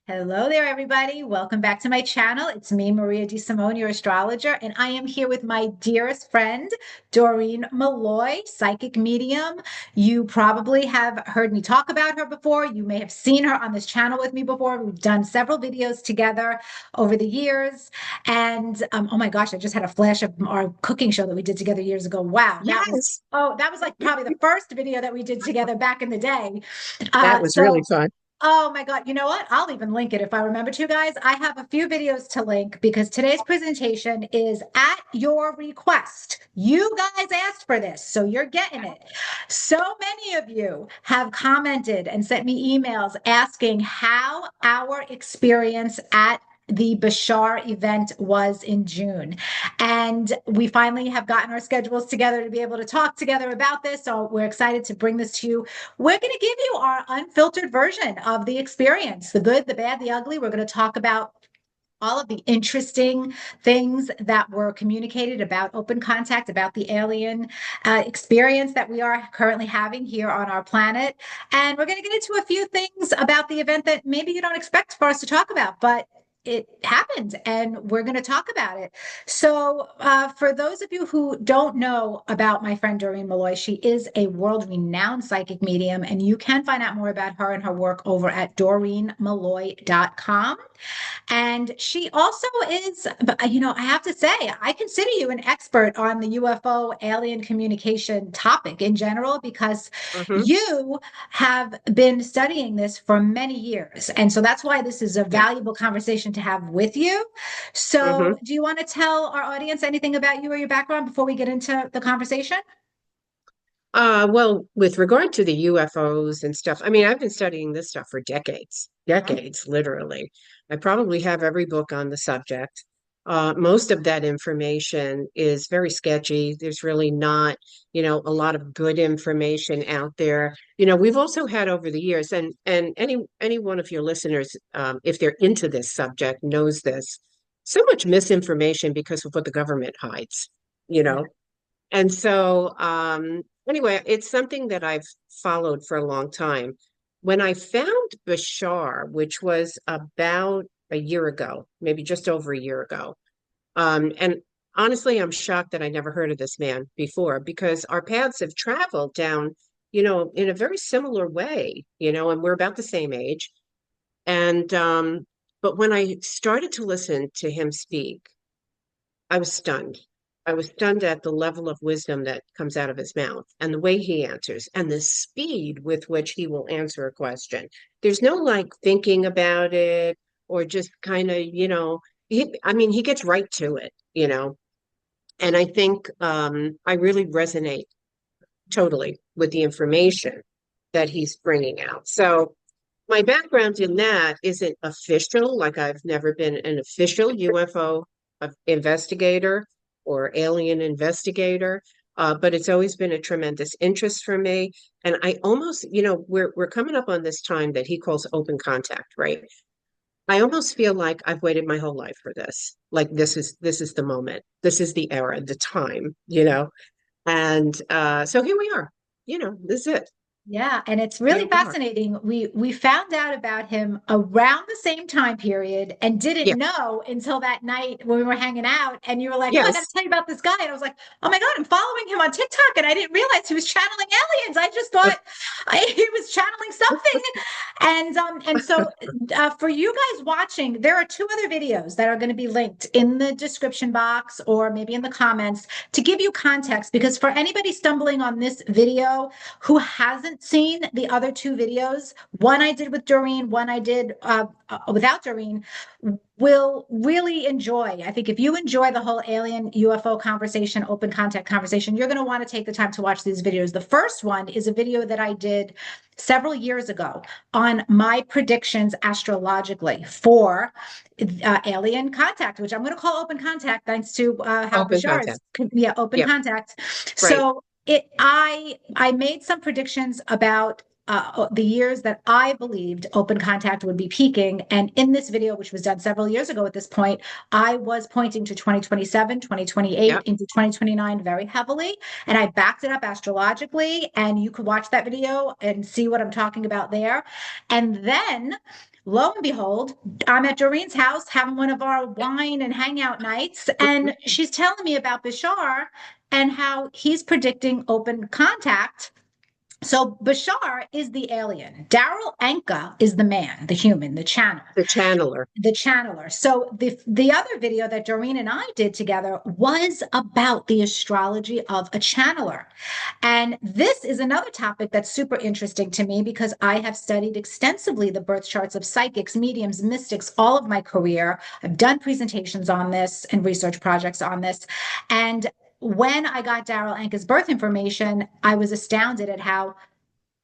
Hello there, everybody. Welcome back to my channel. It's me, Maria Simone, your astrologer, and I am here with my dearest friend, Doreen Malloy, psychic medium. You probably have heard me talk about her before. You may have seen her on this channel with me before. We've done several videos together over the years. And oh my gosh, I just had a flash of our cooking show that we did together years ago. Wow, Yes, that was like probably the first video that we did together back in the day. that was really So fun. Oh my God. You know what? I'll even link it if I remember to, guys. I have a few videos to link because today's presentation is at your request. You guys asked for this, so you're getting it. So many of you have commented and sent me emails asking how our experience at the Bashar event was in June. And we finally have gotten our schedules together to be able to talk together about this. So we're excited to bring this to you. We're going to give you our unfiltered version of the experience, the good, the bad, the ugly. We're going to talk about all of the interesting things that were communicated about open contact, about the alien experience that we are currently having here on our planet. And we're going to get into a few things about the event that maybe you don't expect for us to talk about, but it happened and we're going to talk about it. So, for those of you who don't know about my friend Doreen Malloy, she is a world renowned psychic medium, and you can find out more about her and her work over at doreenmalloy.com. And she also is, I have to say, I consider you an expert on the UFO alien communication topic in general because Hmm. you have been studying this for many years. And so that's why this is a Yeah. valuable conversation to have with you. Hmm. So, do you want to tell our audience anything about you or your background before we get into the conversation? Well, with regard to the UFOs and stuff, I mean, I've been studying this stuff for decades, literally. I probably have every book on the subject. Most of that information is very sketchy. There's really not, a lot of good information out there. We've also had over the years, and any one of your listeners, if they're into this subject, knows this, so much misinformation because of what the government hides, you Yeah. know. And so, anyway, it's something that I've followed for a long time. When I found Bashar, which was about a year ago, maybe just over a year ago, and honestly, I'm shocked that I never heard of this man before because our paths have traveled down, in a very similar way, and we're about the same age. And, but when I started to listen to him speak, I was stunned. I was stunned at the level of wisdom that comes out of his mouth and the way he answers and the speed with which he will answer a question. There's no like thinking about it or just kind of, I mean, he gets right to it. And I think I really resonate totally with the information that he's bringing out. So my background in that isn't official, like I've never been an official UFO investigator or alien investigator, but it's always been a tremendous interest for me. And I almost, we're coming up on this time that he calls open contact, right? I almost feel like I've waited my whole life for this. Like this is the moment, this is the era, the time. And so here we are. This is it. Yeah, and it's Here really we are. fascinating. We found out about him around the same time period and didn't Yeah. know until that night when we were hanging out. And you were like, "Oh, I got to Yes. tell you about this guy." And I was like, "Oh my God, I'm following him on TikTok, and I didn't realize he was channeling aliens. I just thought he was channeling something." And so for you guys watching, there are two other videos that are going to be linked in the description box or maybe in the comments to give you context. Because for anybody stumbling on this video who hasn't seen the other two videos, one I did with Doreen, one I did without Doreen, will really enjoy. I think if you enjoy the whole alien UFO conversation, open contact conversation, you're going to want to take the time to watch these videos. The first one is a video that I did several years ago on my predictions astrologically for alien contact, which I'm going to call open contact thanks to how Open Bashar is, contact. yeah, open Yep. contact. Right. So I made some predictions about the years that I believed open contact would be peaking. And in this video, which was done several years ago at this point, I was pointing to 2027, 2028 Yep. into 2029 very heavily. And I backed it up astrologically. And you could watch that video and see what I'm talking about there. And then lo and behold, I'm at Doreen's house having one of our wine and hangout nights, and she's telling me about Bashar and how he's predicting open contact. So Bashar is the alien. Daryl Anka is the man, the human, the channel, The channeler. the channeler. So the other video that Doreen and I did together was about the astrology of a channeler. And this is another topic that's super interesting to me because I have studied extensively the birth charts of psychics, mediums, mystics, all of my career. I've done presentations on this and research projects on this. And when I got Daryl Anka's birth information, I was astounded at how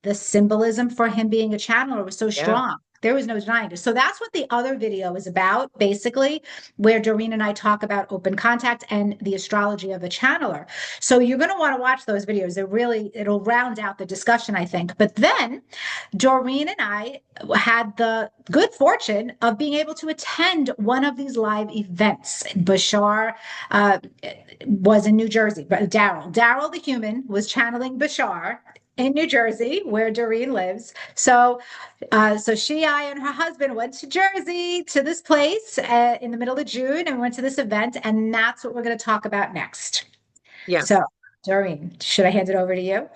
the symbolism for him being a channeler was so Yeah. strong. There was no denying it. So that's what the other video is about, basically, where Doreen and I talk about open contact and the astrology of a channeler. So you're going to want to watch those videos. It'll round out the discussion, I think. But then Doreen and I had the good fortune of being able to attend one of these live events. Bashar was in New Jersey, but Daryl the human was channeling Bashar in New Jersey, where Doreen lives. So she, I, and her husband went to Jersey to this place in the middle of June and went to this event, and that's what we're going to talk about next. Yeah. So, Doreen, should I hand it over to you?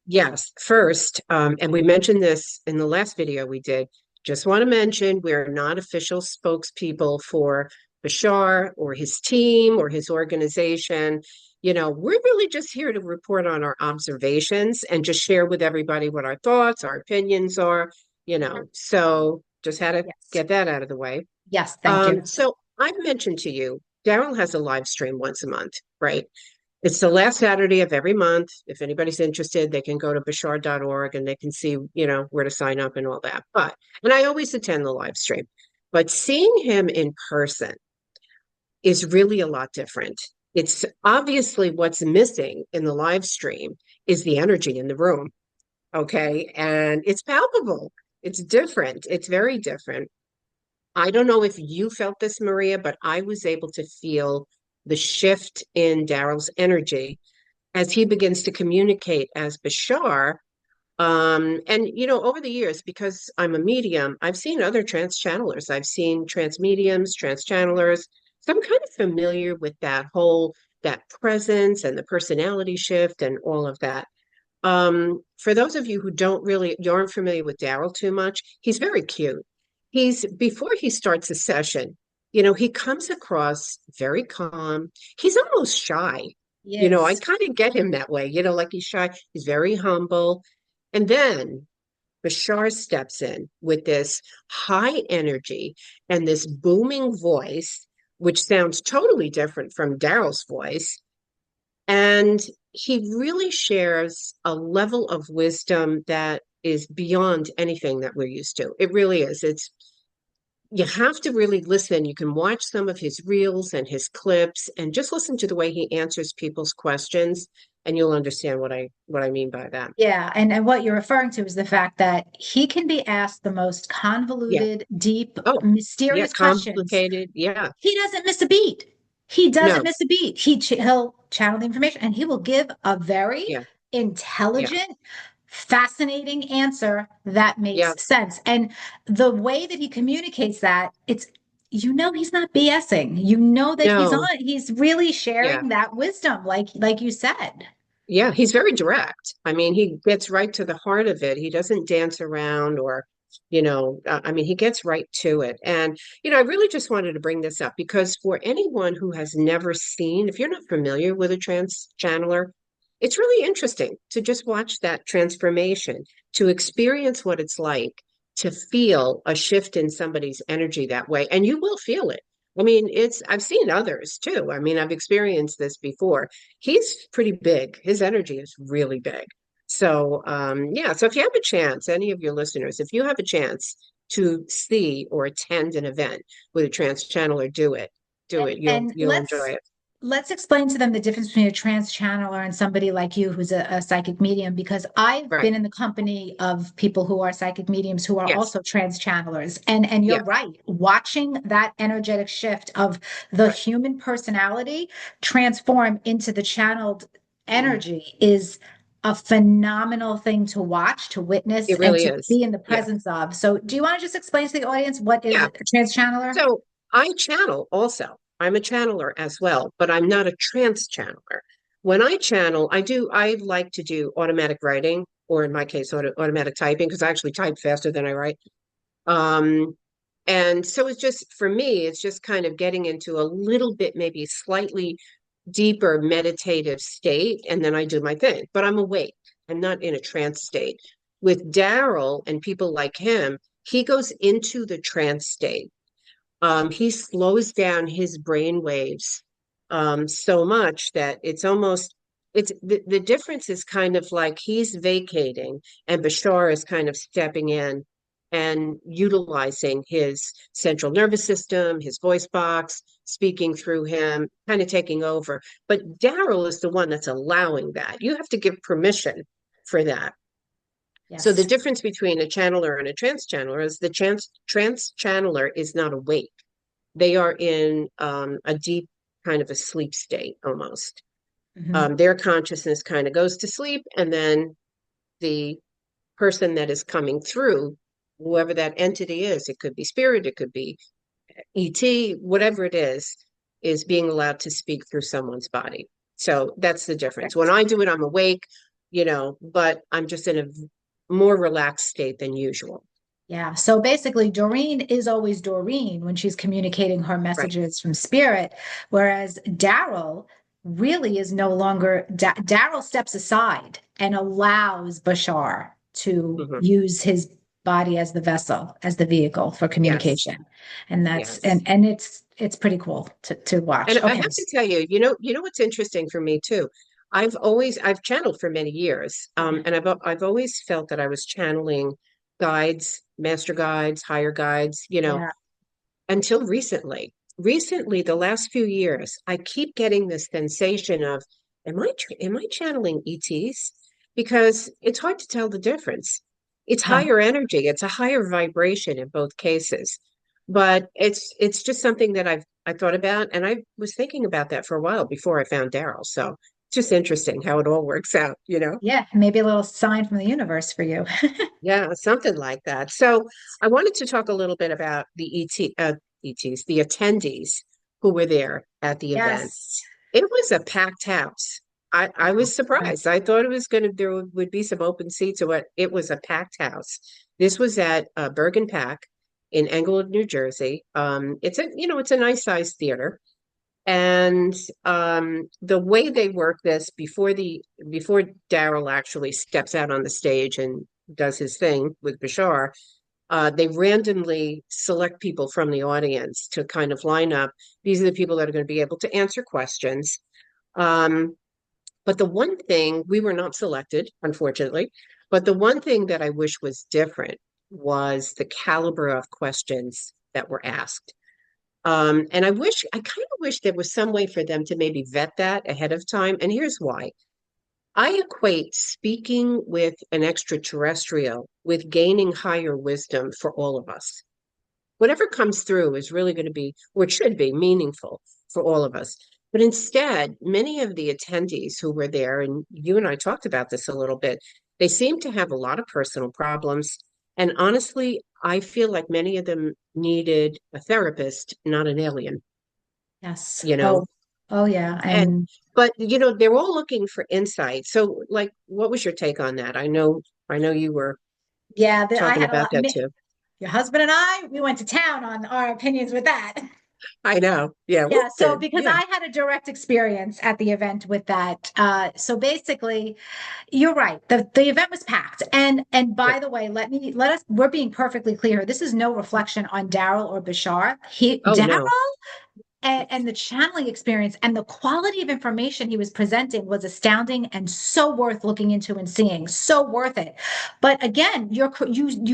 Yes. First, and we mentioned this in the last video we did. Just want to mention we're not official spokespeople for Bashar or his team or his organization. We're really just here to report on our observations and just share with everybody what our thoughts, our opinions are. So just had to Yes. get that out of the way. Yes, thank you. So I've mentioned to you, Daryl has a live stream once a month, right? It's the last Saturday of every month. If anybody's interested, they can go to bashar.org and they can see, where to sign up and all that. And I always attend the live stream, but seeing him in person is really a lot different. It's obviously what's missing in the live stream is the energy in the room. Okay. And it's palpable. It's different. It's very different. I don't know if you felt this, Maria, but I was able to feel the shift in Daryl's energy as he begins to communicate as Bashar. And over the years, because I'm a medium, I've seen other trans channelers. I've seen trans mediums, trans channelers. So I'm kind of familiar with that presence and the personality shift and all of that. For those of you who you aren't familiar with Daryl too much, he's very cute. Before he starts a session, he comes across very calm. He's almost shy. I Yes. kind of get him that way, like he's shy. He's very humble. And then Bashar steps in with this high energy and this booming voice, which sounds totally different from Daryl's voice. And he really shares a level of wisdom that is beyond anything that we're used to. It really is. You have to really listen. You can watch some of his reels and his clips and just listen to the way he answers people's questions, and you'll understand what I mean by that. Yeah, and what you're referring to is the fact that he can be asked the most Yeah. convoluted, deep, Oh, yeah, mysterious questions. complicated. Yeah. He doesn't miss a beat. He doesn't No. miss a beat. He'll channel the information and he will give a very Yeah. Yeah. intelligent, fascinating answer that Yeah. makes sense. And the way that he communicates that, he's not BSing. You know that No. he's really Yeah. sharing that wisdom, like you said. Yeah, he's very direct. I mean, he gets right to the heart of it. He doesn't dance around I mean, he gets right to it. And, I really just wanted to bring this up because for anyone who has never seen, if you're not familiar with a trans channeler, it's really interesting to just watch that transformation, to experience what it's like to feel a shift in somebody's energy that way. And you will feel it. I mean, I've seen others too. I mean, I've experienced this before. He's pretty big. His energy is really big. So, yeah, so if you have a chance, any of your listeners, if you have a chance to see or attend an event with a trans channeler, do it. Do And it. You'll and you'll enjoy let's it. let's explain to them the difference between a trance channeler and somebody like you who's a psychic medium, because I've Right. been in the company of people who are psychic mediums who are Yes. also trance channelers. And you're Yeah. right. Watching that energetic shift of the Right. human personality transform into the channeled Mhm. energy is a phenomenal thing to watch, to witness, It and really to is. be in the Yeah. presence of. So, do you want to just explain to the audience what is Yeah. a trance channeler? So I channel also. I'm a channeler as well, but I'm not a trance channeler. When I channel, I like to do automatic writing, or in my case, automatic typing, because I actually type faster than I write. Um, and so it's just, for me, it's just kind of getting into a little bit, maybe slightly deeper meditative state, and then I do my thing. But I'm awake. I'm not in a trance state. With Daryl and people like him, he goes into the trance state. He slows down his brain waves so much that it's almost it's the difference is kind of like he's vacating and Bashar is kind of stepping in and utilizing his central nervous system, his voice box, speaking through him, kind of taking over. But Daryl is the one that's allowing that. You have to give permission for that. So the Yes. difference between a channeler and a trance channeler is the trance channeler is not awake. They are in a deep kind of a sleep state almost. Mhm. Their consciousness kind of goes to sleep, and then the person that is coming through, whoever that entity is, it could be spirit, it could be ET, whatever it is being allowed to speak through someone's body. So that's the difference. When I do it, I'm awake, but I'm just in a more relaxed state than usual. Yeah. So basically, Doreen is always Doreen when she's communicating her Right. messages from spirit, whereas Daryl really is no longer, Daryl steps aside and allows Bashar to Hmm. use his body as the vessel, as the vehicle for Yes. communication. And that's Yes. and it's pretty cool to watch. And I Okay. have to tell you, you know what's interesting for me too. I've channeled for many years, and I've always felt that I was channeling guides, master guides, higher guides, Yeah. until recently. Recently, the last few years, I keep getting this sensation of, am I channeling ETs? Because it's hard to tell the difference. It's Huh. higher energy, it's a higher vibration in both cases. But it's just something that I thought about, and I was thinking about that for a while before I found Daryl. So it's just interesting how it all works out, you know? Yeah. Maybe a little sign from the universe for you. Yeah, something like that. So I wanted to talk a little bit about the ETs, the attendees who were there at the event. Yes. It was a packed house. I was Yeah. surprised. I thought it was going to there would be some open seats or what. It was a packed house. This was at Bergen Pack in Englewood, New Jersey. It's a nice sized theater. And the way they work this before Daryl actually steps out on the stage and does his thing with Bashar, they randomly select people from the audience to kind of line up. These are the people that are going to be able to answer questions. Um, but the one thing, we were not selected, unfortunately, but the one thing that I wish was different was the caliber of questions that were asked. And I kind of wish there was some way for them to maybe vet that ahead of time. And here's why. I equate speaking with an extraterrestrial with gaining higher wisdom for all of us. Whatever comes through is really going to be, or it should be, meaningful for all of us. But instead, many of the attendees who were there, and you and I talked about this a little bit, they seem to have a lot of personal problems. And honestly, I feel like many of them needed a therapist, not an alien, Yes. you know? Oh yeah. And, And but, they're all looking for insight. So, like, what was your take on that? I know you were yeah, I talking had a about lot. that too. Your husband and I, we went to town on our opinions with that. I know. Yeah, we Yeah, so did. because Yeah. I had a direct experience at the event with that. So basically, you're right. The event was packed. And Yeah. by the way, let us we're being perfectly clear. This is no reflection on Daryl or Bashar. Oh, Daryl no. and the channeling experience and the quality of information he was presenting was astounding and so worth looking into and seeing, so worth it. But again, you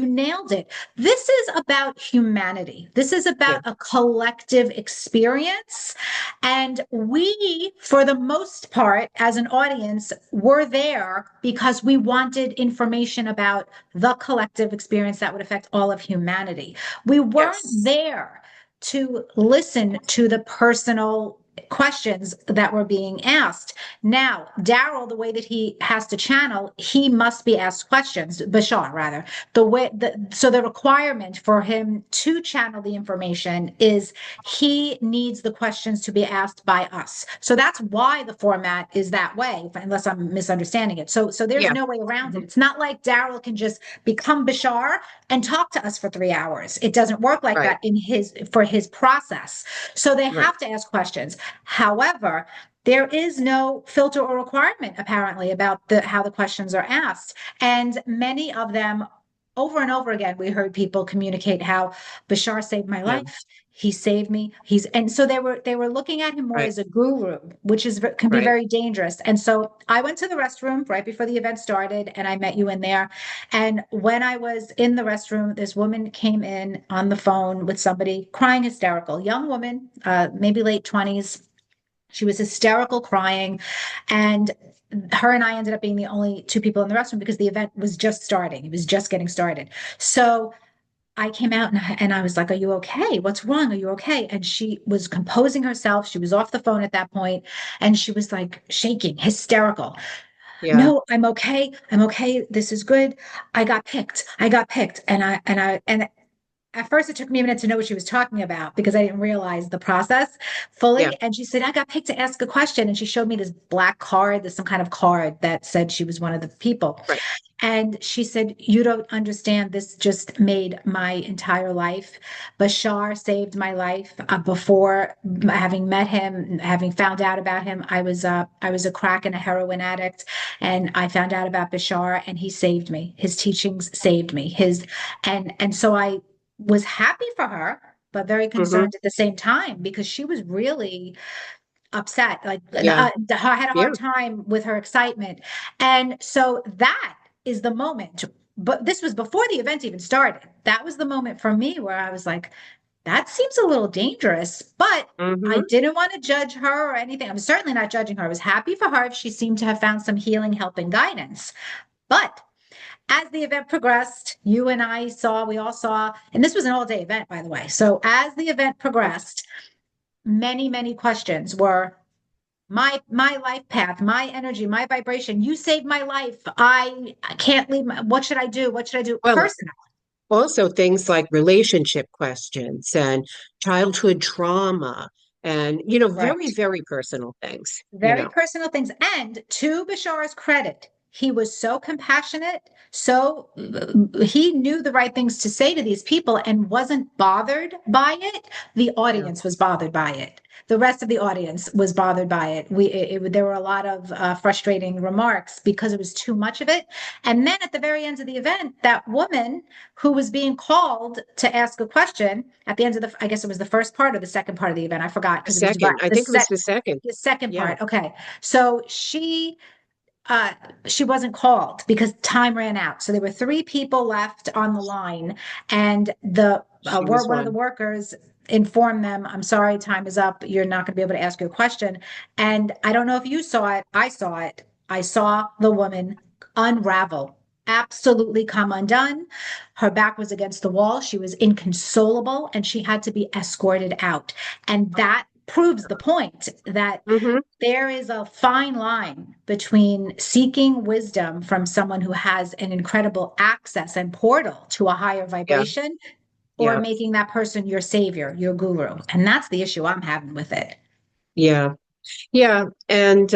nailed it. This is about humanity. This is Yeah. about a collective experience. And we, for the most part, as an audience, were there because we wanted information about the collective experience that would affect all of humanity. We weren't Yes. there to listen to the personal questions that were being asked. Now, Daryl, the way that he has to channel, he must be asked questions, Bashar, rather. So the requirement for him to channel the information is he needs the questions to be asked by us. So that's why the format is that way, unless I'm misunderstanding it. So there's Yeah. no way around it. Hmm. It's not like Daryl can just become Bashar and talk to us for 3 hours. It doesn't work like Right. that for his process. So they Right. have to ask questions. However, there is no filter or requirement apparently about how the questions are asked. And many of them, over and over again, we heard people communicate how Bashar saved my Yeah. life. He saved me. And so they were looking at him more Right. as a guru, which can be Right. very dangerous. And so I went to the restroom right before the event started, and I met you in there. And when I was in the restroom, this woman came in on the phone with somebody crying hysterical, young woman, maybe late 20s. She was hysterical crying. And her and I ended up being the only two people in the restroom because the event was just starting. It was just getting started. So I came out and I was like, "Are you okay? What's wrong? Are you okay?" And she was composing herself. She was off the phone at that point, and she was like shaking, hysterical. Yeah. "No, I'm okay. I'm okay. This is good. I got picked. I got picked." And at first it took me a minute to know what she was talking about because I didn't realize the process Yeah. fully. And she said, "I got picked to ask a question." And she showed me this black card, this some kind of card that said she was one of the people. Right. And she said, "You don't understand. This just made my entire life. Bashar saved my life before having met him, having found out about him. I was a crack and a heroin addict, and I found out about Bashar, and he saved me. His teachings saved me. And so I was happy for her, but very Hmm. concerned at the same time because she was really upset. Like Yeah. I had a Yeah. hard time with her excitement. And so that is the moment. But this was before the event even started. That was the moment for me where I was like, that seems a little dangerous, but I Hmm. didn't want to judge her or anything. I'm certainly not judging her. I was happy for her if she seemed to have found some healing, help, and guidance. But as the event progressed, you and I saw, we all saw, and this was an all day event, by the way. So as the event progressed, many, many questions were my life path, my energy, my vibration. You saved my life. I can't leave. What should I do? What should I do? Well, Personal, also things like relationship questions and childhood trauma and, very, right? very personal things, Very personal things. And to Bashar's credit, he was so compassionate. So he knew the right things to say to these people and wasn't bothered by it. The Yeah. audience was bothered by it. The rest of the audience was bothered by it. There were a lot of frustrating remarks because it was too much of it. And then at the very end of the event, that woman who was being called to ask a question at the end of I guess it was the first part or the second part of the event. I forgot The because it was about second, I think it was the second. the second Yeah. part. Okay. So uh she wasn't called because time ran out. So there were three people left on the line, and the She was one of the one. workers informed them, "I'm sorry, time is up. You're not going to be able to ask your question." And I don't know if you saw it. I saw it. I saw the woman unravel, absolutely come undone. Her back was against the wall. She was inconsolable, and she had to be escorted out. And that proves the point that Hmm. there is a fine line between seeking wisdom from someone who has an incredible access and portal to a higher Yeah. vibration or Yeah. making that person your savior, your guru. And that's the issue I'm having with it. Yeah. Yeah. And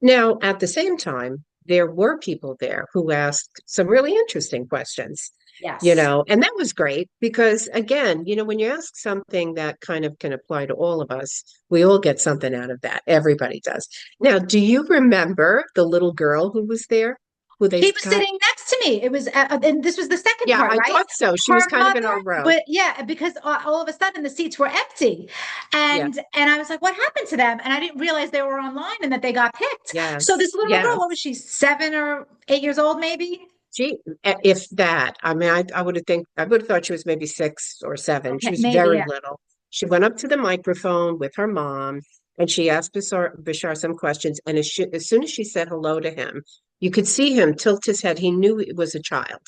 now at the same time, there were people there who asked some really interesting questions, Yes. and that was great because, again, when you ask something that kind of can apply to all of us, we all get something out of that. Everybody does. Now, do you remember the little girl who was there, who they She was got? sitting next to Amy. It was, and this was the second Yeah, part, I right? thought so. She was Her kind of in mother, our row. but yeah, because all of a sudden the seats were empty, Yeah. and I was like, what happened to them? And I didn't realize they were online and that they got picked. So Yes. this little girl, Yes. what was she, 7 or 8 years old, maybe? She, if that, I mean, I would have thought she was maybe 6 or 7. She Okay, was maybe. very Yeah. little. She went up to the microphone with her mom and she asked Bashar some questions. And as soon as she said hello to him, you could see him tilt his head. He knew it was a child.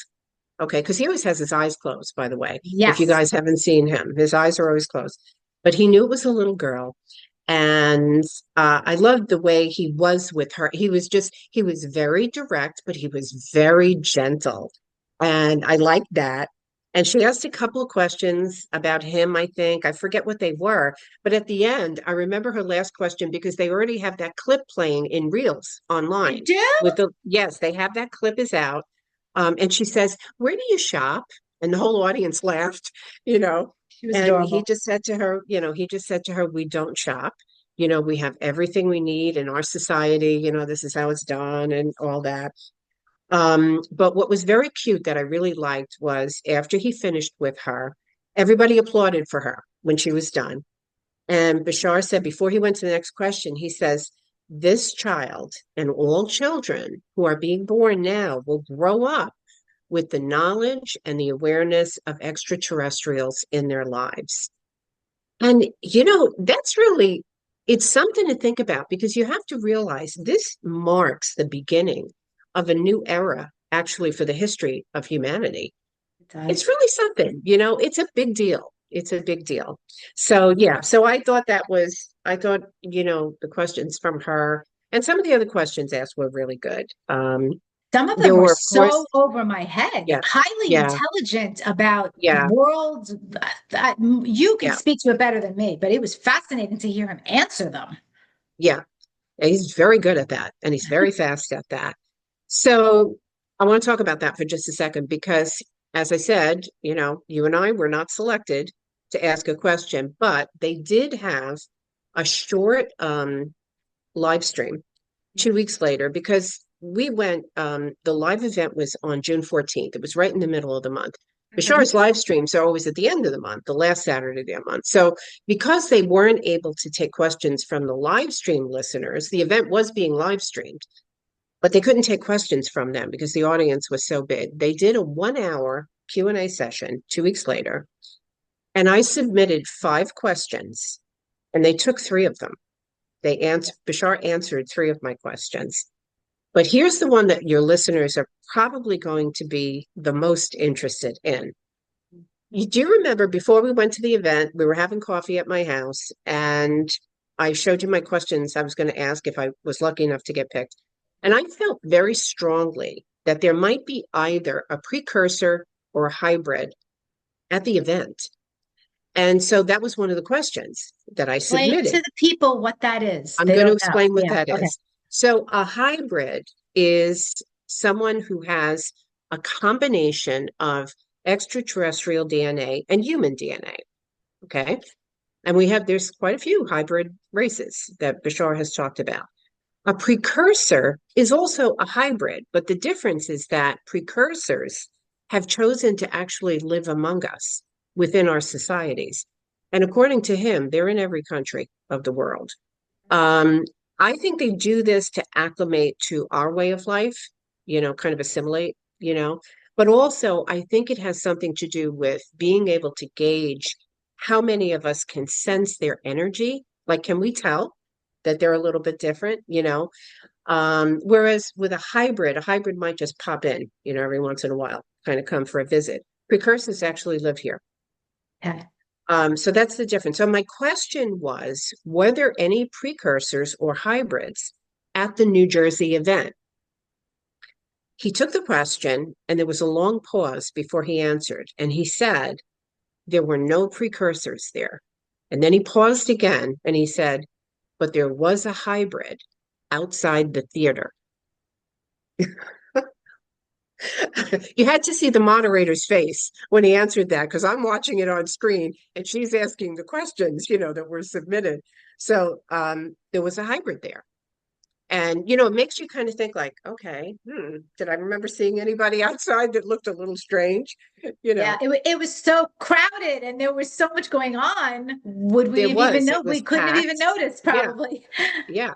Okay. Because he always has his eyes closed, by the way. If you Yes. guys haven't seen him, his eyes are always closed. But he knew it was a little girl. And I loved the way he was with her. He was very direct, but he was very gentle. And I liked that. And she asked a couple of questions about him, I think. I forget what they were. But at the end, I remember her last question because they already have that clip playing in Reels They online. do? Yes, they have that clip is out. And she says, "Where do you shop?" And the whole audience laughed, you know. She was And he adorable. just said to her, he just said to her, "We don't shop. We have everything we need in our society. This is how it's done and all that." But what was very cute that I really liked was after he finished with her, everybody applauded for her when she was done. And Bashar said before he went to the next question, he says, "This child and all children who are being born now will grow up with the knowledge and the awareness of extraterrestrials in their lives." And that's really it's something to think about because you have to realize this marks the beginning of a new era actually for the history of humanity. It does. It's really something, it's a big deal. It's a big deal. So yeah, so I thought, the questions from her and some of the other questions asked were really good. Some of them There were were, of so course, over my head, yeah, highly yeah, intelligent about yeah, worlds. You could yeah, speak to it better than me, but it was fascinating to hear him answer them. yeah. And he's very good at that, and he's very fast at that. So I want to talk about that for just a second because, as I said, you and I were not selected to ask a question, but they did have a short live stream 2 weeks later because the live event was on June 14th. It was right in the middle of the month. Mhm. Bashar's live streams are always at the end of the month, the last Saturday of the month. So because they weren't able to take questions from the live stream listeners, the event was being live streamed, but they couldn't take questions from them because the audience was so big. They did a 1 hour Q&A session 2 weeks later, and I submitted 5 questions, and they took 3 of them. Bashar answered 3 of my questions. But here's the one that your listeners are probably going to be the most interested in. You do remember before we went to the event, we were having coffee at my house, and I showed you my questions I was going to ask if I was lucky enough to get picked. And I felt very strongly that there might be either a precursor or a hybrid at the event. And so that was one of the questions that I Explain to submitted. the people what that is. I'm They going to don't know. explain what Yeah. that Okay. is. So, a hybrid is someone who has a combination of extraterrestrial DNA and human DNA. Okay. And there's quite a few hybrid races that Bashar has talked about. A precursor is also a hybrid, but the difference is that precursors have chosen to actually live among us within our societies. And according to him, they're in every country of the world. Um, I think they do this to acclimate to our way of life, kind of assimilate, but also I think it has something to do with being able to gauge how many of us can sense their energy. Like, can we tell that they're a little bit different? Whereas with a hybrid might just pop in, every once in a while, kind of come for a visit. Precursors actually live here. Okay. So that's the difference. So my question was, were there any precursors or hybrids at the New Jersey event? He took the question and there was a long pause before he answered. And he said, there were no precursors there. And then he paused again and he said, but there was a hybrid outside the theater. You had to see the moderator's face when he answered that because I'm watching it on screen and she's asking the questions, that were submitted. So there was a hybrid there. And, you know, it makes you kind of think like, okay, did I remember seeing anybody outside that looked a little strange? You Yeah, know, it was so crowded and there was so much going on. Would we there have even was, know? it We was couldn't have even packed. noticed, Yeah, probably. yeah.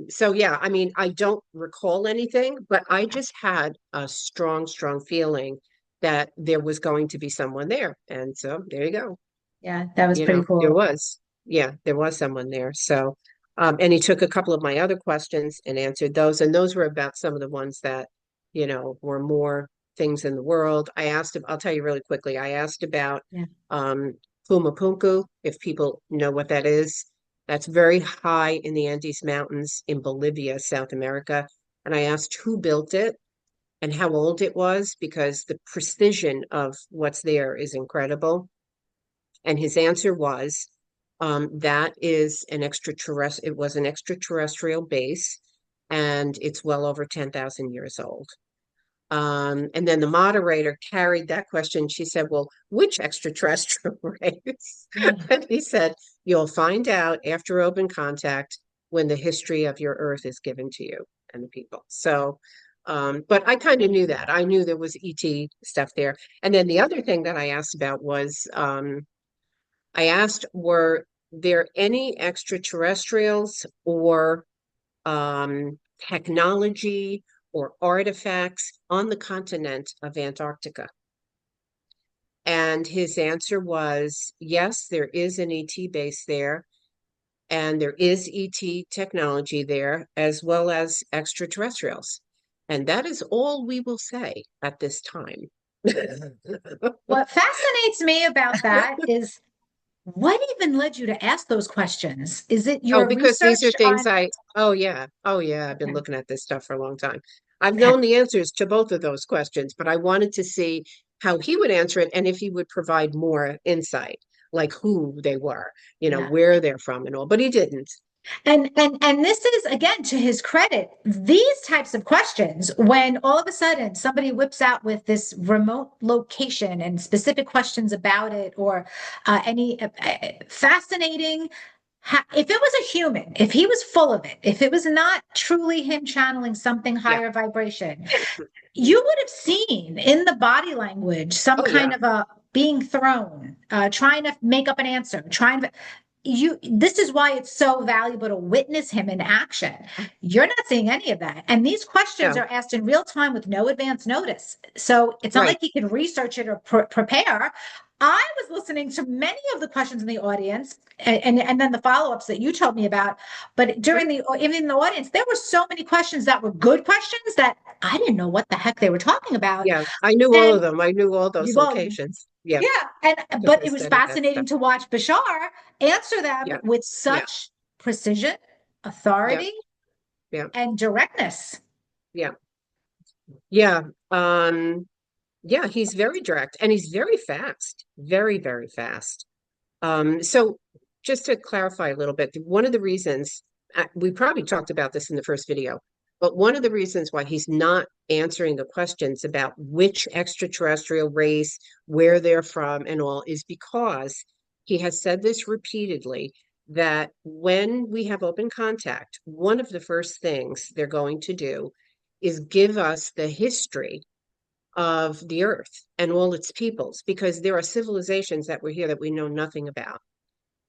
So yeah, I mean, I don't recall anything, but I just had a strong, strong feeling that there was going to be someone there. And so there you go. Yeah, that was You pretty know, there cool. was. Yeah, there was someone there. So, and he took a couple of my other questions and answered those. And those were about some of the ones that, you know, were more things in the world. I asked him, I'll tell you really quickly. I asked about Yeah. um, Puma Punku, if people know what that is. That's very high in the Andes Mountains in Bolivia, South America. And I asked who built it and how old it was because the precision of what's there is incredible. And his answer was that is an extraterrestrial, it was an extraterrestrial base, and it's well over 10,000 years old. And then the moderator carried that question. She said, well, which extraterrestrial race? Oh, And he said, you'll find out after open contact when the history of your Earth is given to you and the people. So, but I kind of knew that. I knew there was ET stuff there. And then the other thing that I asked about was I asked, were there any extraterrestrials or technology or artifacts on the continent of Antarctica? And his answer was yes, there is an ET base there, and there is ET technology there, as well as extraterrestrials. And that is all we will say at this time. what fascinates me about that is what even led you to ask those questions? Is it Oh, your because these are research things on? oh yeah, I've been Okay, looking at this stuff for a long time. I've okay, known the answers to both of those questions, but I wanted to see how he would answer it and if he would provide more insight, like who they were, you know, yeah. where they're from and all, but he didn't. And this is again to his credit. These types of questions, when all of a sudden somebody whips out with this remote location and specific questions about it, or any fascinating. If it was a human, if he was full of it, if it was not truly him channeling something Yeah. higher vibration, you would have seen in the body language some Oh kind yeah. of a being thrown, trying to make up an answer, trying to this is why it's so valuable to witness him in action. You're not seeing any of that, and these questions No. are asked in real time with no advance notice, so it's not like Right. he can research it or prepare. I was listening to many of the questions in the audience, and then the follow-ups that you told me about, but during Mhm. the even in the audience there were so many questions that were good questions that I didn't know what the heck they were talking about. Yeah. I knew all of And them. I knew all those you've all locations. Yeah, yeah, and because but I it was studied that fascinating stuff. to watch Bashar answer them Yeah. with Yeah. such precision, Yeah. authority, Yeah. and directness. Yeah. Yeah. Yeah, he's very direct and he's very fast. Very, very fast. So just to clarify a little bit, one of the reasons we probably talked about this in the first video, but one of the reasons why he's not answering the questions about which extraterrestrial race, where they're from, and all is because he has said this repeatedly that when we have open contact, one of the first things they're going to do is give us the history of the earth and all its peoples because there are civilizations that were here that we know nothing about.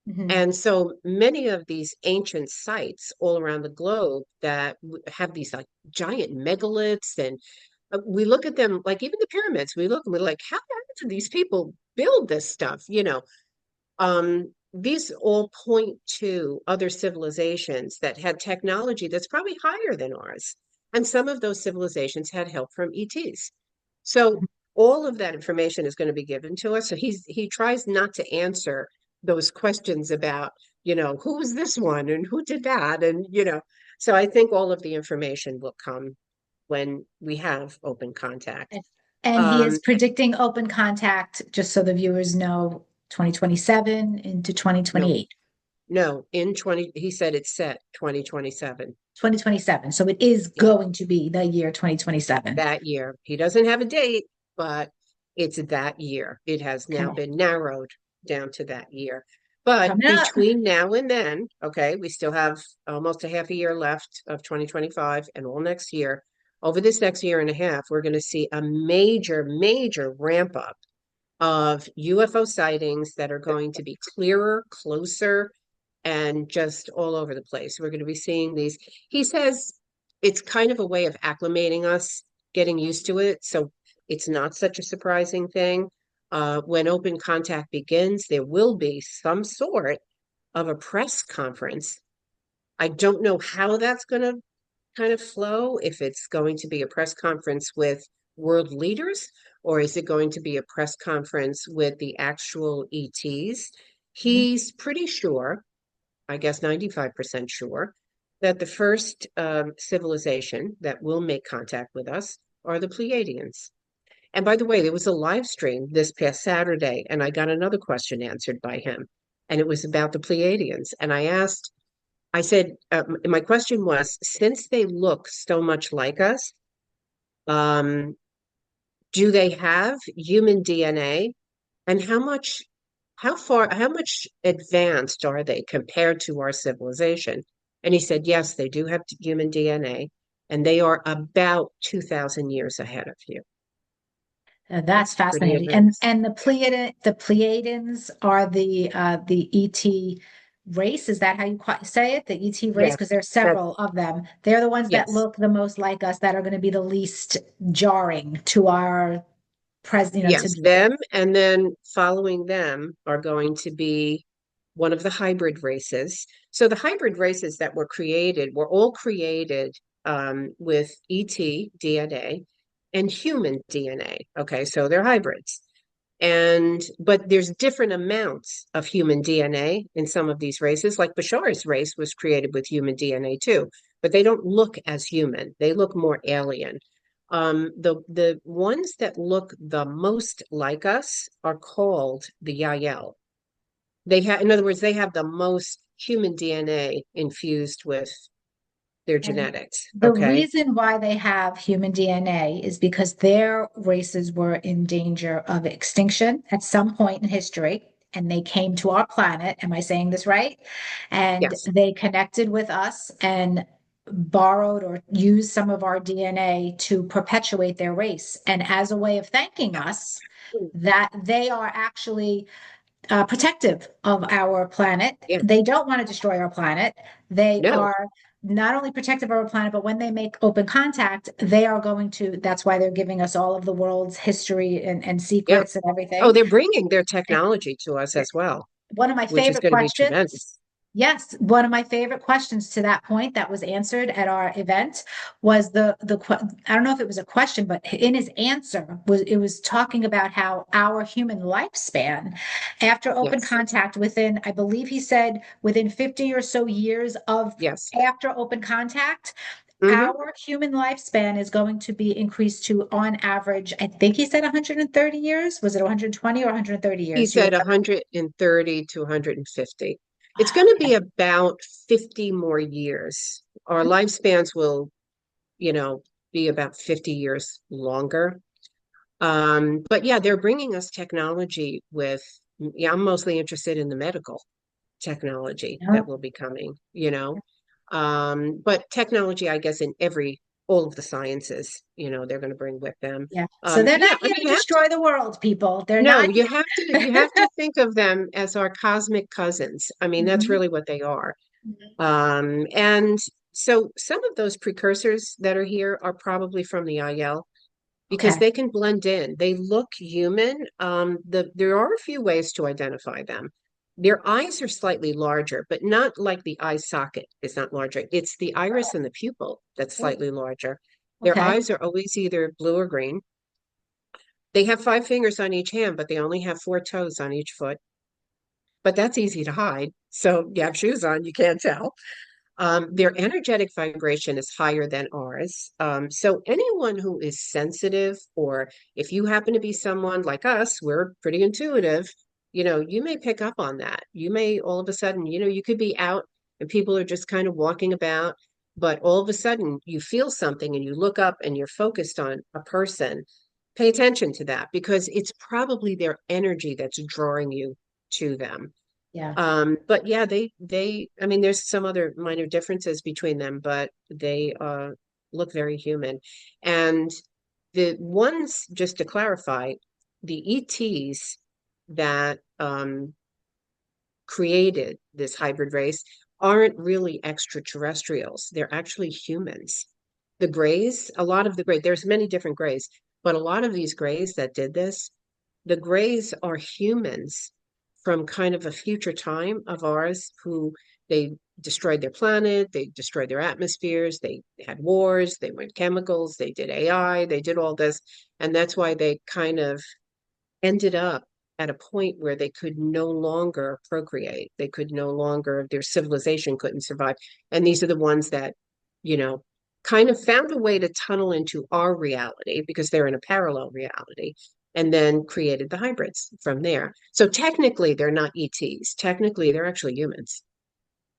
Mhm. And so many of these ancient sites all around the globe that have these like giant megaliths, and we look at them like even the pyramids, we look and we're like, how did these people build this stuff? You know, these all point to other civilizations that had technology that's probably higher than ours. And some of those civilizations had help from ETs. So all of that information is going to be given to us. So he tries not to answer those questions about, you know, who was this one and who did that? And, you know, so I think all of the information will come when we have open contact. And, and he is Um, predicting open contact, just so the viewers know, 2027 into no, 2028. no, in 20, he said it's set 2027. 2027. So it is Yeah, going to be the year 2027. that year. He doesn't have a date, but it's that year. It has now Okay. been narrowed down to that year. But Coming up. between now and then, okay, we still have almost a half a year left of 2025 and all next year. Over this next year and a half, we're going to see a major, major ramp up of UFO sightings that are going to be clearer, closer, and just all over the place. We're going to be seeing these. He says it's kind of a way of acclimating us, getting used to it. So it's not such a surprising thing. When open contact begins, there will be some sort of a press conference. I don't know how that's going to kind of flow, if it's going to be a press conference with world leaders, or is it going to be a press conference with the actual ETs? Mhm. He's pretty sure, I guess 95% sure, that the first civilization that will make contact with us are the Pleiadians. And by the way, there was a live stream this past Saturday, and I got another question answered by him, and it was about the Pleiadians. And I said, my question was, since they look so much like us, um, do they have human DNA? And how much advanced are they compared to our civilization? And he said, yes, they do have human DNA, and they are about 2,000 years ahead of you. That's Pretty fascinating. advanced. And the Pleiadians are the ET race. Is that how you say it? The ET race? Yes, Because there's that's several of them. They're the ones that yes. look the most like us, that are going to be the least jarring to our Yes, them, and then following them are going to be one of the hybrid races. So the hybrid races that were all created with ET DNA and human DNA. Okay, so they're hybrids. But there's different amounts of human DNA in some of these races. Like Bashar's race was created with human DNA too, but they don't look as human. They look more alien. The ones that look the most like us are called the Yael. In other words, they have the most human DNA infused with their And genetics. the Okay. reason why they have human DNA is because their races were in danger of extinction at some point in history, and they came to our planet. Am I saying this right? And Yes. they connected with us and borrowed or used some of our DNA to perpetuate their race. And as a way of thanking us, that they are actually protective of our planet. Yeah. They don't want to destroy our planet. They No. are not only protective of our planet, but when they make open contact, they are going to, that's why they're giving us all of the world's history and Yeah. secrets and Oh, everything. they're bringing their technology to us as well, One of my which is favorite going to be questions. tremendous. Yes, one of my favorite questions to that point that was answered at our event was I don't know if it was a question, but in his answer was talking about how our human lifespan after open Yes. contact, within, I believe he said, within 50 or so years of Yes. after open contact, Hmm. our human lifespan is going to be increased to, on average, I think he said 130 years. Was it 120 or 130 He years? Do you said remember? 130 to 150. It's going to be about 50 more years. Our lifespans will, you know, be about 50 years longer. But yeah, they're bringing us technology with, yeah, I'm mostly interested in the medical technology Yeah. that will be coming, you know. But technology, I guess, in all of the sciences, they're going to bring with them. Yeah. So they're Yeah, not I here mean, to destroy the world, people. They're no, not you here. have to think of them as our cosmic cousins. I mean, that's Mhm. really what they are. And so some of those precursors that are here are probably from the IL because Okay. they can blend in. They look human. There are a few ways to identify them. Their eyes are slightly larger, but not like the eye socket is not larger. It's the iris and the pupil that's Oh, slightly larger. Their okay. eyes are always either blue or green. They have 5 fingers on each hand, but they only have 4 toes on each foot. But that's easy to hide. So you have shoes on, you can't tell. Their energetic vibration is higher than ours. So anyone who is sensitive, or if you happen to be someone like us, we're pretty intuitive, you may pick up on that. You may all of a sudden, you could be out and people are just kind of walking about, but all of a sudden you feel something and you look up and you're focused on a person. Pay attention to that because it's probably their energy that's drawing you to them. Yeah. But yeah, I mean, there's some other minor differences between them, but they look very human. And the ones, just to clarify, the ETs that created this hybrid race aren't really extraterrestrials. They're actually humans. The Greys, a lot of the Greys, there's many different Greys, but a lot of these Greys that did this, the Greys are humans from kind of a future time of ours who they destroyed their planet, they destroyed their atmospheres, they had wars, they went chemicals, they did AI, they did all this. And that's why they kind of ended up at a point where they could no longer procreate. They could no longer, their civilization couldn't survive. And these are the ones that, you know, kind of found a way to tunnel into our reality because they're in a parallel reality and then created the hybrids from there. So technically, they're not ETs. Technically, they're actually humans.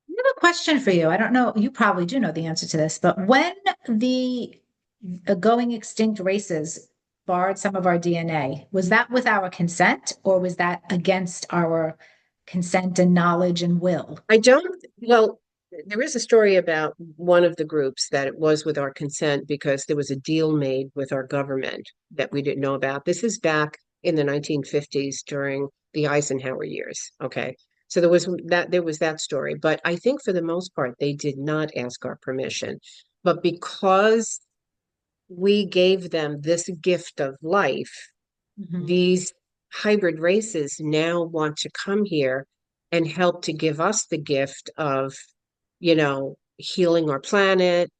I have a question for you. I don't know, you probably do know the answer to this, but when the going extinct races borrowed some of our DNA, was that with our consent or was that against our consent and knowledge and will? I don't, well, there is a story about one of the groups that it was with our consent because there was a deal made with our government that we didn't know about. This is back in the 1950s during the Eisenhower years. Okay. So there was that story, but I think for the most part they did not ask our permission. But because we gave them this gift of life, Mhm. these hybrid races now want to come here and help to give us the gift of, healing our planet,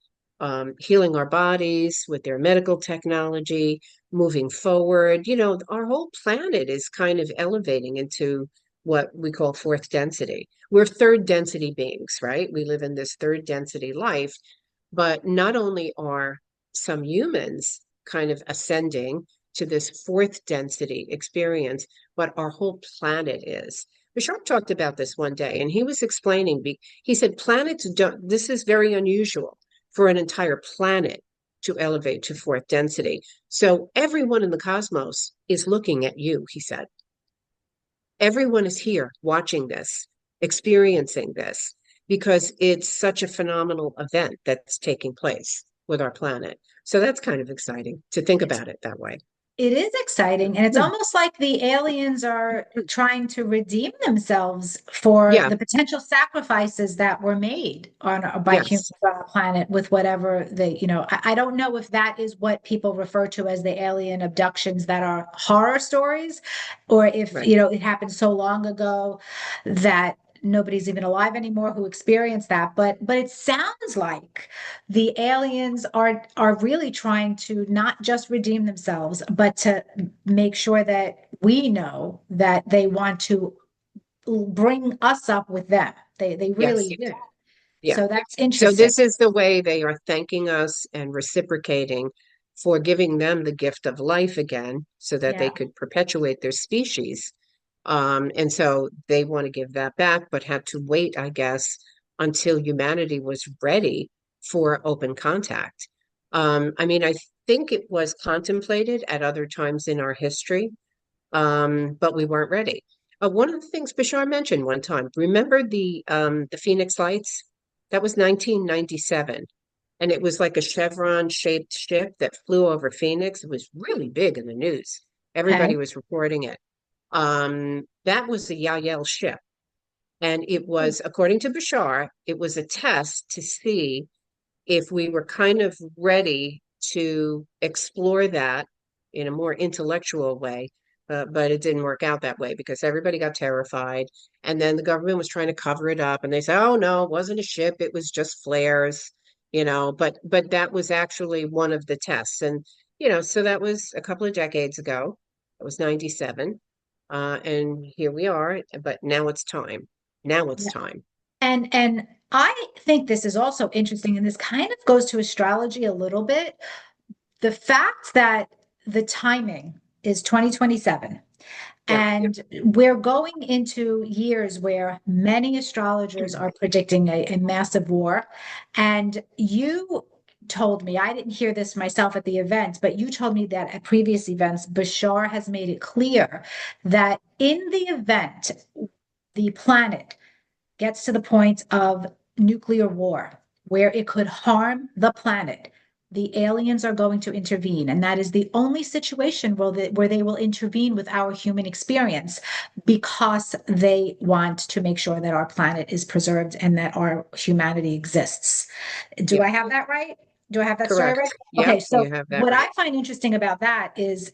healing our bodies with their medical technology, moving forward. Our whole planet is kind of elevating into what we call fourth density. We're third density beings, right? We live in this third density life, but not only are some humans kind of ascending to this fourth density experience, but our whole planet is. Bashar talked about this one day, and he was explaining, he said, planets don't, this is very unusual for an entire planet to elevate to fourth density. So everyone in the cosmos is looking at you, he said. Everyone is here watching this, experiencing this, because it's such a phenomenal event that's taking place with our planet. So that's kind of exciting to think about it that way. It is exciting, and it's almost like the aliens are trying to redeem themselves for Yeah, the potential sacrifices that were made on by humans yes, on the planet with whatever I don't know if that is what people refer to as the alien abductions that are horror stories, or if right. it happened so long ago that nobody's even alive anymore who experienced that. But it sounds like the aliens are really trying to not just redeem themselves, but to make sure that we know that they want to bring us up with them. They Yes, really do. yeah. So that's So interesting. this is the way they are thanking us and reciprocating for giving them the gift of life again so that they Yeah. could perpetuate their species. And so they want to give that back, but had to wait, I guess, until humanity was ready for open contact. I mean, I think it was contemplated at other times in our history, but we weren't ready. One of the things Bashar mentioned one time, remember the Phoenix Lights? That was 1997. And it was like a chevron shaped ship that flew over Phoenix. It was really big in the news. Okay. Everybody was reporting it. That was the Yael ship. And it was, according to Bashar, it was a test to see if we were kind of ready to explore that in a more intellectual way. But it didn't work out that way because everybody got terrified. And then the government was trying to cover it up. And they said, oh, no, it wasn't a ship. It was just flares, but that was actually one of the tests. And, so that was a couple of decades ago. It was 97. And here we are. But now it's time. Now it's Yeah. time. And I think this is also interesting, and this kind of goes to astrology a little bit. The fact that the timing is 2027. Yeah. And we're going into years where many astrologers are predicting a massive war. And you told me, I didn't hear this myself at the event, but you told me that at previous events, Bashar has made it clear that in the event the planet gets to the point of nuclear war, where it could harm the planet, the aliens are going to intervene. And that is the only situation where they will intervene with our human experience because they want to make sure that our planet is preserved and that our humanity exists. Do Yeah. I have that right? Do I have that story right? Correct. Yep. Okay, so You have that what I right. find interesting about that is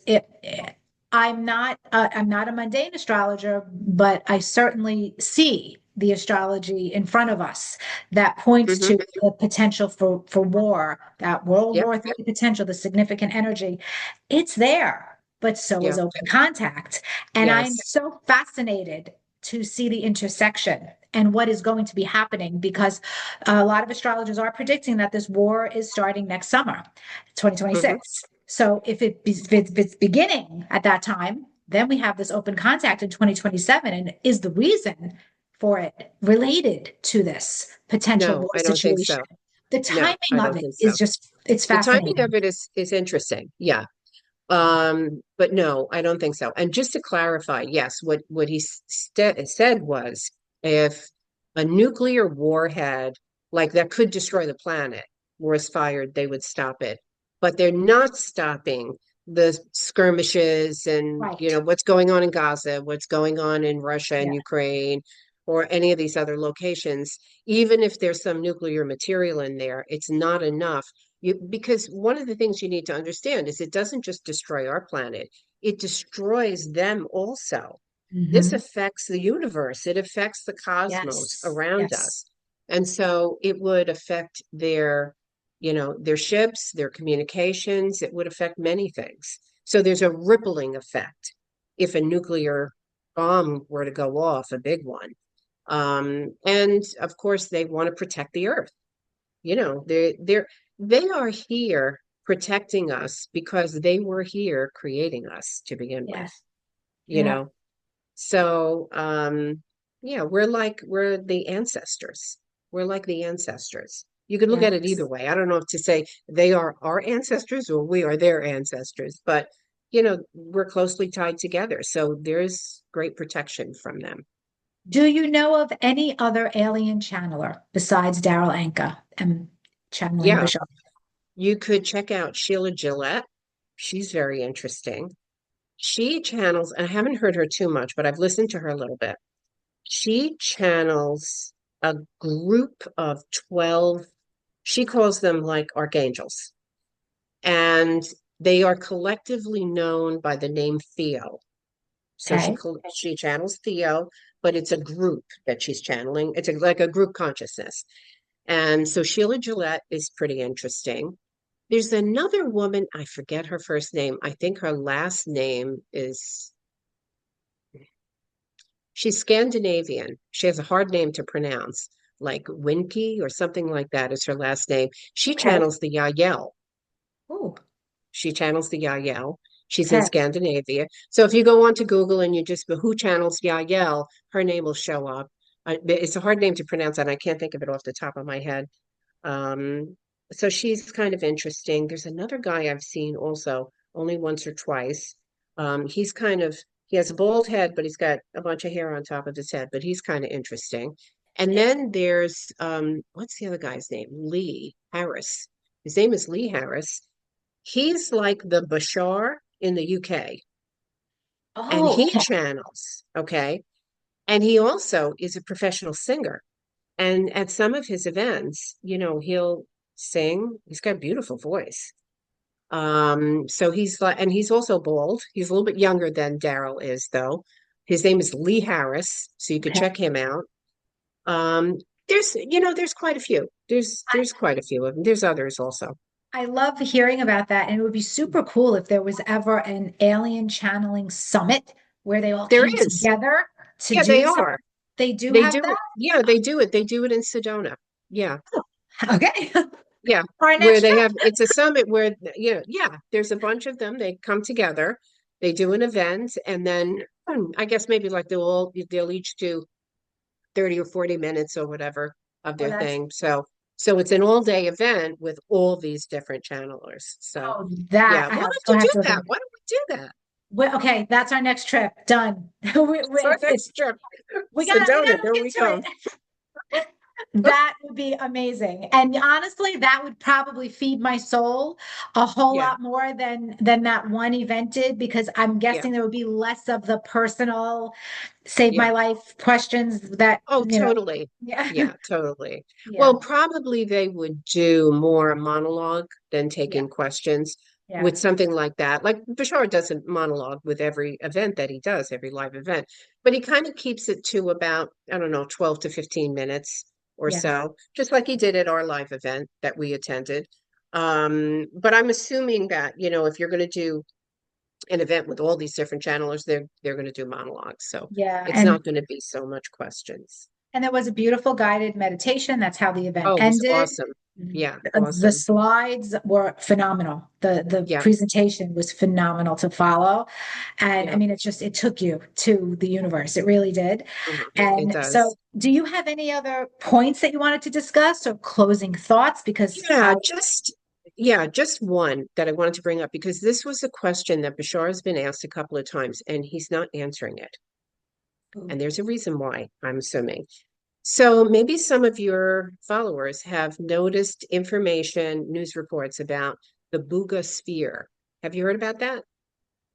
I'm not a mundane astrologer, but I certainly see the astrology in front of us that points Hmm. to the potential for war, that World Yep. War III potential, the significant energy. It's there, but so is Yep. open contact. And I'm Yes. so fascinated to see the intersection and what is going to be happening because a lot of astrologers are predicting that this war is starting next summer, Hmm. 2026. So if it's beginning at that time, then we have this open contact in 2027. And is the reason for it related to this potential No, war I don't think situation? so. The No, timing I of don't it think so. is just, it's The timing fascinating. of it is interesting. Yeah. But no, I don't think so. And just to clarify, yes, what he said was if a nuclear warhead like that could destroy the planet was fired, they would stop it. But they're not stopping the skirmishes and Right. what's going on in Gaza, what's going on in Russia Yeah. and Ukraine, or any of these other locations. Even if there's some nuclear material in there, it's not enough because one of the things you need to understand is it doesn't just destroy our planet, it destroys them also. This Hmm. affects the universe, it affects the cosmos Yes. around Yes. us. And so it would affect their ships, their communications, it would affect many things. So there's a rippling effect if a nuclear bomb were to go off, a big one. And of course, they want to protect the earth. They are here protecting us because they were here creating us to begin with, Yes. you Yeah. know. So yeah, we're the ancestors. We're like the ancestors. You could look at it either Yes. way. I don't know if to say they are our ancestors or we are their ancestors, but we're closely tied together. So there's great protection from them. Do you know of any other alien channeler besides Daryl Anka and channeling Yeah, Bashar? you could check out Sheila Gillette. She's very interesting. She channels, and I haven't heard her too much, but I've listened to her a little bit. She channels a group of 12, she calls them like archangels, and they are collectively known by the name Theo. So she Okay. call- she channels Theo, but it's a group that she's channeling. It's like a group consciousness. And so Sheila Gillette is pretty interesting. There's another woman, I forget her first name. I think her last name is she's Scandinavian. She has a hard name to pronounce, like Winky or something like that is her last name. She Okay. channels the Yael. Oh, She channels the Yael. She's in okay. Scandinavia. So if you go onto Google and you just put who channels Yael, her name will show up. It's a hard name to pronounce, and I can't think of it off the top of my head. Um, so she's kind of interesting. There's another guy I've seen also only once or twice. He has a bald head, but he's got a bunch of hair on top of his head, but he's kind of interesting. And then there's what's the other guy's name? Lee Harris. His name is Lee Harris. He's like the Bashar in the UK, and Oh, he okay. channels, okay? And he also is a professional singer. And at some of his events, he'll sing. He's got a beautiful voice. So he's like, and he's also bald. He's a little bit younger than Daryl is, though. His name is Lee Harris, so you could Okay. check him out. Um, there's quite a few. There's quite a few of them. There's others also. I love hearing about that. And it would be super cool if there was ever an alien channeling summit where they all There came is. together to Yeah, they do some. are. They do They have do that? it. Yeah, they do it. They do it in Sedona. Yeah. Okay. Yeah, Our where next they trip. have it's a summit where yeah, there's a bunch of them. They come together, they do an event, and then I guess maybe like they'll each do 30 or 40 minutes or whatever of Oh, their that's, thing. So it's an all-day event with all these different channelers. So oh, that yeah, I why have, don't so I you have do to look at. that? Why don't we do that? Well, okay, that's our next trip. Done. So It's next trip. we Sedona, gotta here look we into go. it. That would be amazing. And honestly, that would probably feed my soul a whole Yeah, lot more than that one event did, because I'm yeah, guessing there would be less of the personal save my yeah. life questions that, Oh, totally. yeah. Yeah, totally. Yeah. Well, probably they would do more monologue than Yeah. taking questions Yeah. with something like that. Like Bashar doesn't monologue with every event that he does, every live event, but he kind of keeps it to about, I don't know, 12 to 15 minutes or Yeah. so, just like he did at our live event that we attended. But I'm assuming that, if you're going to do an event with all these different channelers, they're going to do monologues. So Yeah. it's not going to be so much questions. And there was a beautiful guided meditation. That's how the event Oh, it was ended. awesome. Yeah, The awesome. slides were phenomenal. The Yeah, presentation was phenomenal to follow. And I yeah. mean, it took you to the universe. It really did. It And so does. do you have any other points that you wanted to discuss or closing thoughts? Because Yeah, just one that I wanted to bring up because this was a question that Bashar has been asked a couple of times and he's not answering it. And there's a reason why, I'm assuming. So maybe some of your followers have noticed information, news reports about the Buga sphere. Have you heard about that?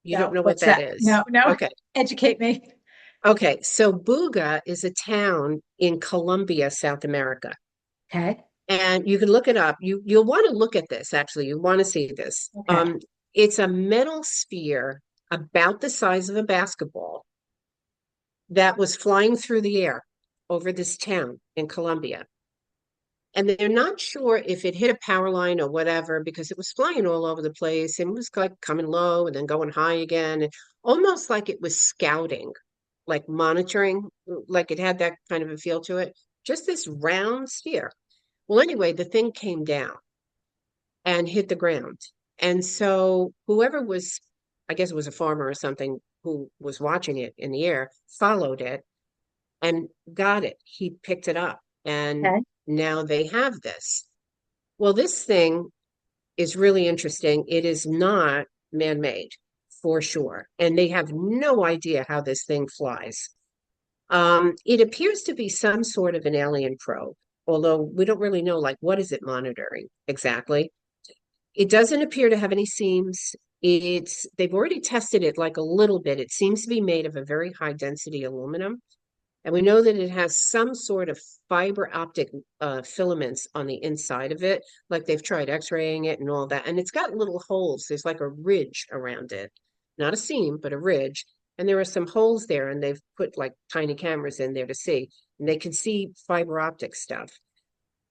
You don't no, know what what's that that? is. No, no. Okay. Educate me. Okay. So Buga is a town in Colombia, South America. Okay. And you can look it up. You'll want to look at this, actually. You want to see this. Okay. It's a metal sphere about the size of a basketball that was flying through the air over this town in Colombia. And they're not sure if it hit a power line or whatever because it was flying all over the place and it was like coming low and then going high again, almost like it was scouting, like monitoring, like it had that kind of a feel to it. Just this round sphere. Well, anyway, the thing came down and hit the ground. And so whoever was, I guess it was a farmer or something who was watching it in the air, followed it and got it. He picked it up and Okay. now they have this. Well, this thing is really interesting. It is not man-made for sure. And they have no idea how this thing flies. It appears to be some sort of an alien probe, although we don't really know, like, what is it monitoring exactly? It doesn't appear to have any seams. They've already tested it like a little bit. It seems to be made of a very high density aluminum. And we know that it has some sort of fiber optic filaments on the inside of it, like they've tried x-raying it and all that. And it's got little holes. There's like a ridge around it, not a seam, but a ridge. And there are some holes there, and they've put like tiny cameras in there to see, and they can see fiber optic stuff.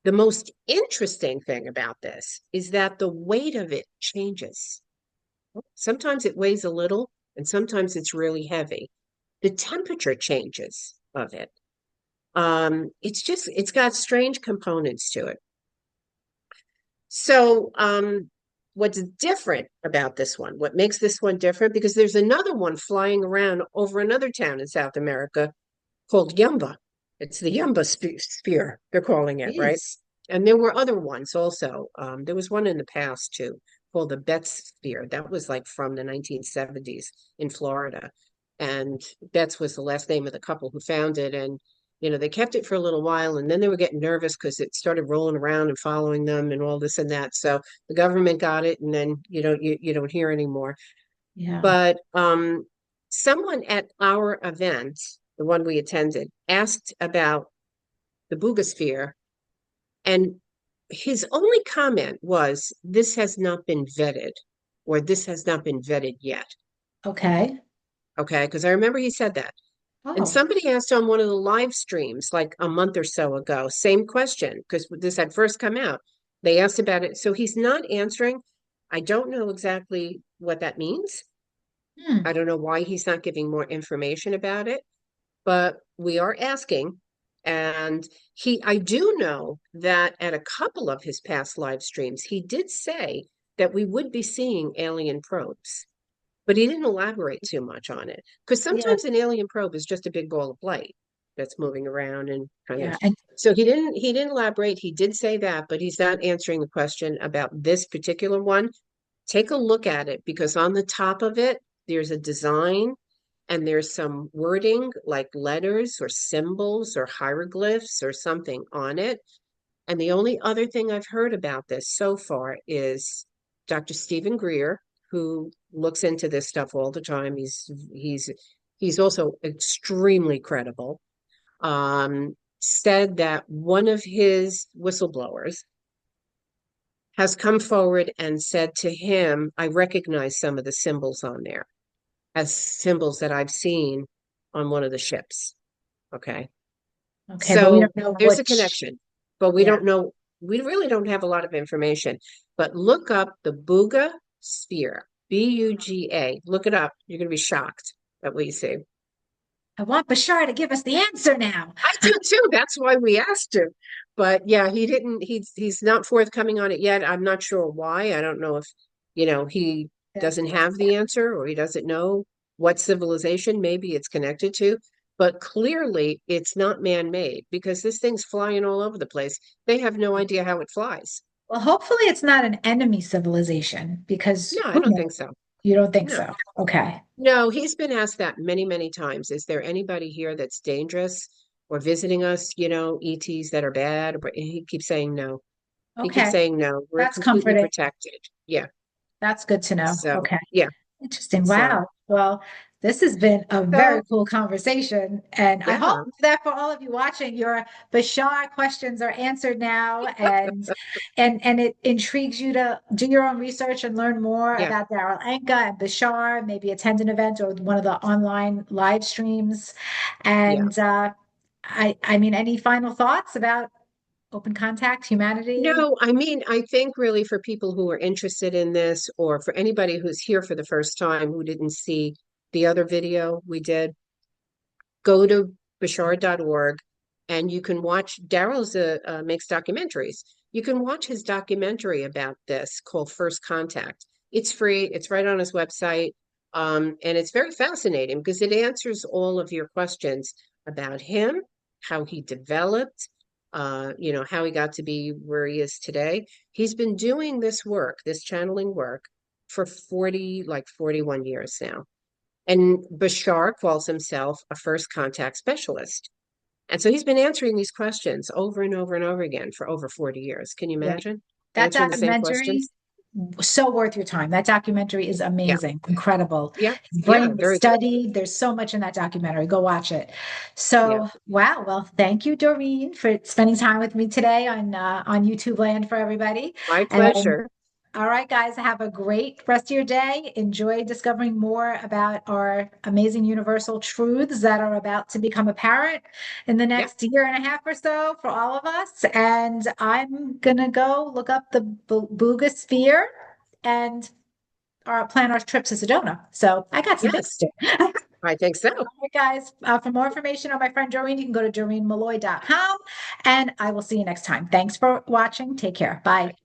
The most interesting thing about this is that the weight of it changes. Sometimes it weighs a little, and sometimes it's really heavy. The temperature changes of it. It's got strange components to it. So, what's different about this one? What makes this one different? Because there's another one flying around over another town in South America called Yamba. It's the Yamba sphere, they're calling it, right? Jeez. And there were other ones also. There was one in the past too called the Betts sphere. That was like from the 1970s in Florida. And Betts was the last name of the couple who found it. And, they kept it for a little while and then they were getting nervous because it started rolling around and following them and all this and that. So the government got it and then, you don't hear anymore. Yeah. But someone at our event, the one we attended, asked about the Bugosphere, and his only comment was, "This has not been vetted," or "This has not been vetted yet." Okay. Okay, because I remember he said that. And Oh. somebody asked on one of the live streams like a month or so ago, same question, because this had first come out. They asked about it. So he's not answering. I don't know exactly what that means. I Hmm. don't know why he's not giving more information about it, but we are asking. And I do know that at a couple of his past live streams, he did say that we would be seeing alien probes, but he didn't elaborate too much on it. Because Yeah. sometimes an alien probe is just a big ball of light that's moving around and kind Yeah. of. So he didn't elaborate. He did say that, but he's not answering the question about this particular one. Take a look at it because on the top of it, there's a design and there's some wording like letters or symbols or hieroglyphs or something on it. And the only other thing I've heard about this so far is Dr. Stephen Greer, who looks into this stuff all the time. He's also extremely credible. Said that one of his whistleblowers has come forward and said to him, I recognize some of the symbols on there as symbols that I've seen on one of the ships. Okay. Okay, but we So don't know there's a which. connection, but we Yeah. don't know, we really don't have a lot of information. But look up the Buga sphere, Buga. Look it up. You're going to be shocked at what you see. I want Bashar to give us the answer now. I do too. That's why we asked him. But yeah, he didn't, he's not forthcoming on it yet. I'm not sure why. I don't know if, he Yeah. doesn't have the answer or he doesn't know what civilization maybe it's connected to. But clearly it's not man-made because this thing's flying all over the place. They have no idea how it flies. Well, hopefully it's not an enemy civilization because No, I who don't knows? think so. You don't think No. so? Okay. No, he's been asked that many, many times. Is there anybody here that's dangerous or visiting us, ETs that are bad? And he keeps saying no. He keeps Okay. saying no. We're That's completely comforting. protected. Yeah. That's good to know. So, Okay. yeah. Interesting. So, Wow. Well, this has been a very so cool conversation. And I hope yeah. that for all of you watching, your Bashar questions are answered now and it intrigues you to do your own research and learn more Yeah. about Daryl Anka and Bashar, maybe attend an event or one of the online live streams. Yeah. And I mean, any final thoughts about open contact, humanity? No, I mean, I think really for people who are interested in this or for anybody who's here for the first time who didn't see the other video we did, go to bashar.org and you can watch Daryl's makes documentaries. You can watch his documentary about this called First Contact. It's free. It's right on his website. And it's very fascinating because it answers all of your questions about him, how he developed, how he got to be where he is today. He's been doing this work, this channeling work for 41 years now. And Bashar calls himself a first contact specialist. And so he's been answering these questions over and over and over again for over 40 years. Can you Yeah. imagine That answering the same documentary, questions? so worth your time. That documentary is Yeah, amazing, incredible. yeah, His yeah, brain was very good. studied. There's so much in that documentary. Go watch it. Yeah, So, wow. Well, thank you, Doreen, for spending time with me today on YouTube land for everybody. my And pleasure. all right, guys, have a great rest of your day. Enjoy discovering more about our amazing universal truths that are about to become apparent in the Yeah, next year and a half or so for all of us. And I'm gonna go look up the Buga sphere and plan our trip to Sedona. So I got some things yes, to do. I think so. All right, guys, for more information on my friend Doreen, you can go to doreenmalloy.com and I will see you next time. Thanks for watching. Take care. Bye.